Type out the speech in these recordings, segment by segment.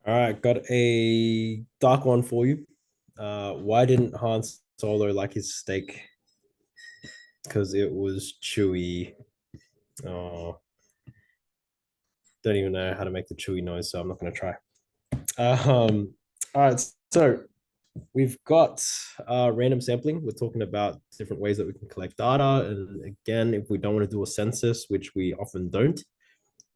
All right, got a dark one for you. Why didn't Han Solo like his steak? Because it was chewy. Oh, don't even know how to make the chewy noise, so I'm not going to try. All right, so we've got random sampling. We're talking about different ways that we can collect data. And again, if we don't want to do a census, which we often don't,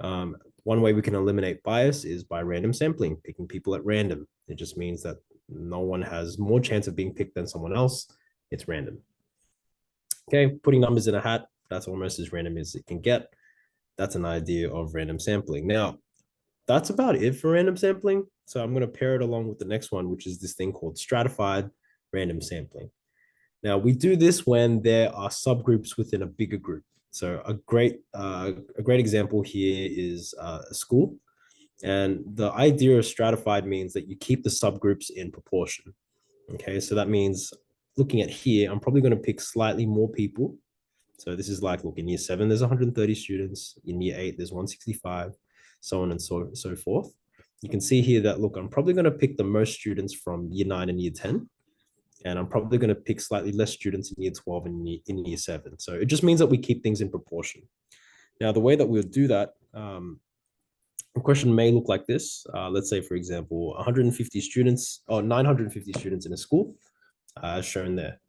um, one way we can eliminate bias is by random sampling, picking people at random. It just means that no one has more chance of being picked than someone else. It's random. Okay, putting numbers in a hat, that's almost as random as it can get. That's an idea of random sampling. Now, that's about it for random sampling. So I'm going to pair it along with the next one, which is this thing called stratified random sampling. Now, we do this when there are subgroups within a bigger group. So a great example here is a school. And the idea of stratified means that you keep the subgroups in proportion. Okay, so that means looking at here, I'm probably going to pick slightly more people. So this is like, look, in year seven, there's 130 students. In year eight, there's 165, so on and so forth. You can see here that, look, I'm probably going to pick the most students from year nine and year 10. And I'm probably going to pick slightly less students in year 12 and in year seven. So it just means that we keep things in proportion. Now, the way that we'll do that, a question may look like this. Let's say, for example, 150 students or 950 students in a school, as shown there.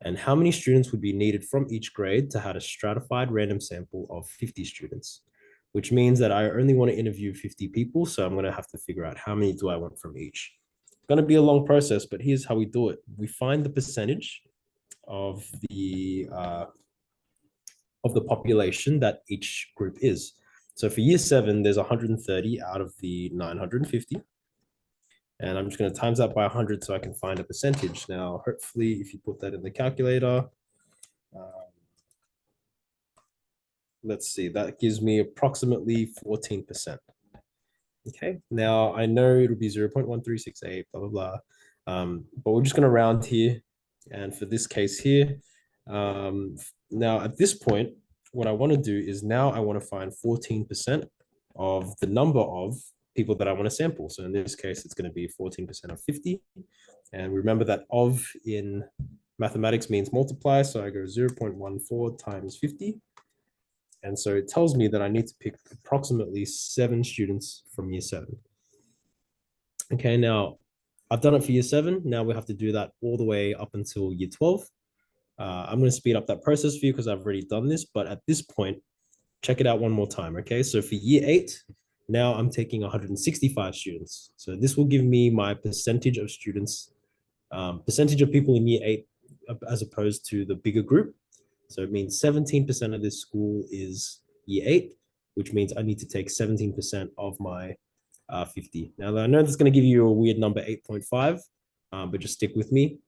And how many students would be needed from each grade to have a stratified random sample of 50 students, which means that I only want to interview 50 people. So I'm going to have to figure out how many do I want from each. It's going to be a long process, but here's how we do it. We find the percentage of the population that each group is. So for year seven, there's 130 out of the 950. And I'm just going to times that by 100 so I can find a percentage. Now, hopefully, if you put that in the calculator, let's see, that gives me approximately 14%. Okay, now I know it'll be 0.1368, blah, blah, blah. But we're just going to round here. And for this case here, now at this point, what I want to do is now I want to find 14% of the number of people that I want to sample. So in this case, it's going to be 14% of 50. And remember that of in mathematics means multiply. So I go 0.14 times 50. And so it tells me that I need to pick approximately 7 students from year 7. Okay, now I've done it for year 7. Now we have to do that all the way up until year 12. I'm going to speed up that process for you because I've already done this. But at this point, check it out one more time. Okay, so for year 8, now I'm taking 165 students. So this will give me my percentage of students, percentage of people in year 8 as opposed to the bigger group. So it means 17% of this school is year 8, which means I need to take 17% of my 50. Now, I know that's going to give you a weird number, 8.5, but just stick with me.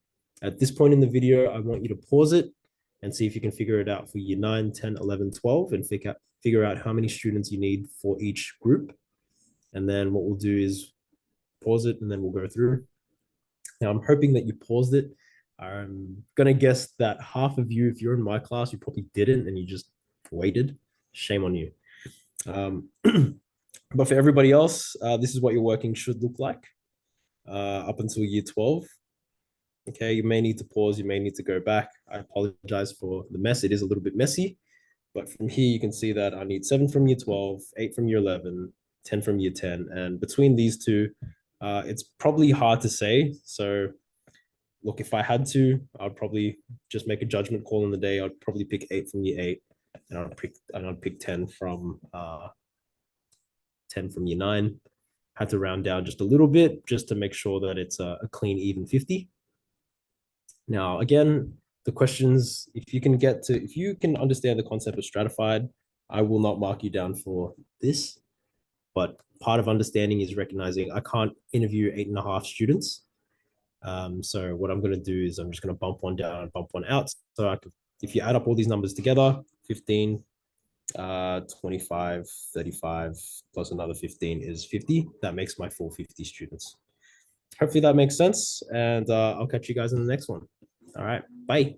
At this point in the video, I want you to pause it and see if you can figure it out for year 9, 10, 11, 12, and figure out how many students you need for each group. And then what we'll do is pause it and then we'll go through. Now, I'm hoping that you paused it. I'm going to guess that half of you, if you're in my class, you probably didn't and you just waited. Shame on you. But for everybody else, this is what your working should look like up until year 12. Okay, you may need to pause, you may need to go back. I apologize for the mess. It is a little bit messy, but from here you can see that I need 7 from year 12, 8 from year 11, 10 from year 10. And between these two, it's probably hard to say. So look, if I had to, I'd probably just make a judgment call in the day. I'd probably pick 8 from year 8, and I'd pick 10 from year 9. Had to round down just a little bit just to make sure that it's a clean, even 50. Now, again, the questions, if you can understand the concept of stratified, I will not mark you down for this. But part of understanding is recognizing I can't interview 8.5 students. So what I'm going to do is I'm just going to bump one down and bump one out. So if you add up all these numbers together, 15, 25, 35, plus another 15 is 50. That makes my full 50 students. Hopefully that makes sense. And I'll catch you guys in the next one. All right. Bye.